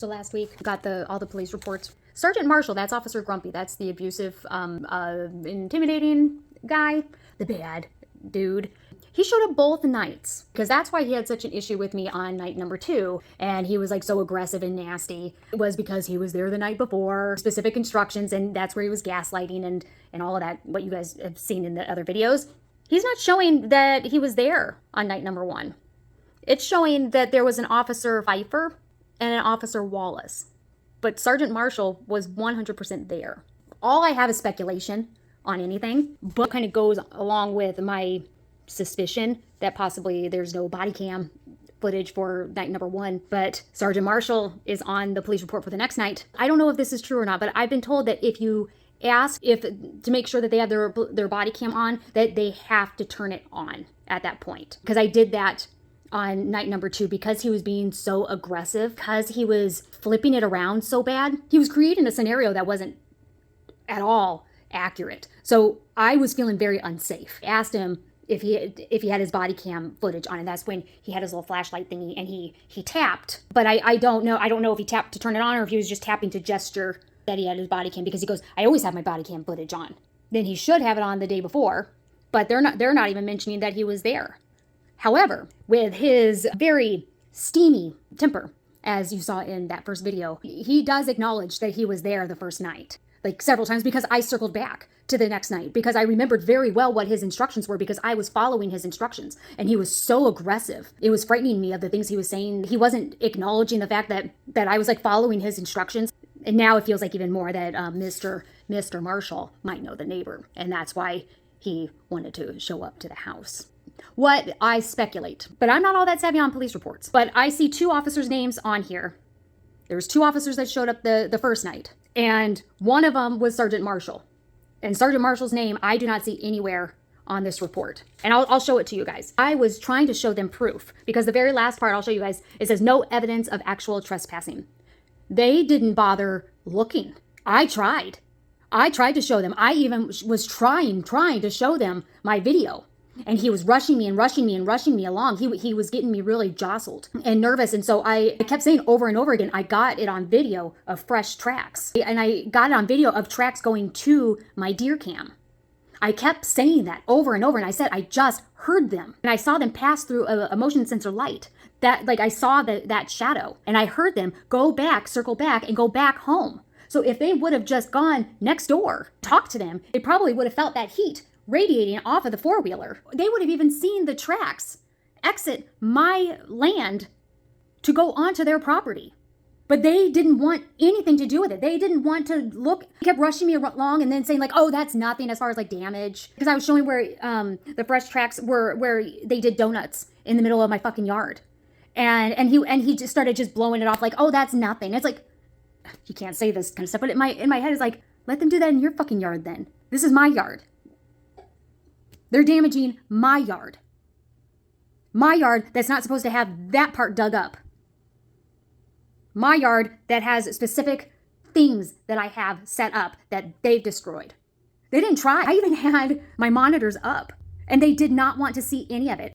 So last week, got all the police reports. Sergeant Marshall, that's Officer Grumpy. That's the abusive, intimidating guy, the bad dude. He showed up both nights because that's why he had such an issue with me on night number 2. And he was like so aggressive and nasty. It was because he was there the night before, specific instructions, and that's where he was gaslighting and all of that, what you guys have seen in the other videos. He's not showing that he was there on night number 1. It's showing that there was an Officer Pfeiffer and an Officer Wallace. But Sergeant Marshall was 100% there. All I have is speculation on anything, but kind of goes along with my suspicion that possibly there's no body cam footage for night number 1, but Sergeant Marshall is on the police report for the next night. I don't know if this is true or not, but I've been told that if you ask to make sure that they have their body cam on, that they have to turn it on at that point. Because I did that on night number 2 because he was being so aggressive, because he was flipping it around so bad. He was creating a scenario that wasn't at all accurate. So I was feeling very unsafe. I asked him if he had his body cam footage on, and that's when he had his little flashlight thingy and he tapped. But I don't know if he tapped to turn it on or if he was just tapping to gesture that he had his body cam, because he goes, I always have my body cam footage on. Then he should have it on the day before, but they're not even mentioning that he was there. However, with his very steamy temper, as you saw in that first video, he does acknowledge that he was there the first night, like several times, because I circled back to the next night because I remembered very well what his instructions were, because I was following his instructions, and he was so aggressive. It was frightening me of the things he was saying. He wasn't acknowledging the fact that I was like following his instructions. And now it feels like even more that Mr. Marshall might know the neighbor, and that's why he wanted to show up to the house. What I speculate, but I'm not all that savvy on police reports, but I see 2 officers' names on here. There's 2 officers that showed up the first night, and one of them was Sergeant Marshall. And Sergeant Marshall's name, I do not see anywhere on this report. And I'll show it to you guys. I was trying to show them proof, because the very last part I'll show you guys, it says no evidence of actual trespassing. They didn't bother looking. I tried to show them. I even was trying to show them my video. And he was rushing me along. He was getting me really jostled and nervous. And so I kept saying over and over again, I got it on video of fresh tracks. And I got it on video of tracks going to my deer cam. I kept saying that over and over. And I said, I just heard them. And I saw them pass through a motion sensor light. That, like, I saw that shadow. And I heard them go back, circle back, and go back home. So if they would have just gone next door, talked to them, they probably would have felt that heat radiating off of the 4-wheeler. They would have even seen the tracks exit my land to go onto their property. But they didn't want anything to do with it. They didn't want to look. They kept rushing me along and then saying like, oh, that's nothing as far as like damage. Because I was showing where the fresh tracks were, where they did donuts in the middle of my fucking yard. And he just started just blowing it off like, oh, that's nothing. It's like, you can't say this kind of stuff. But in my head is like, let them do that in your fucking yard then. This is my yard. They're damaging my yard. My yard that's not supposed to have that part dug up. My yard that has specific things that I have set up that they've destroyed. They didn't try. I even had my monitors up, and they did not want to see any of it.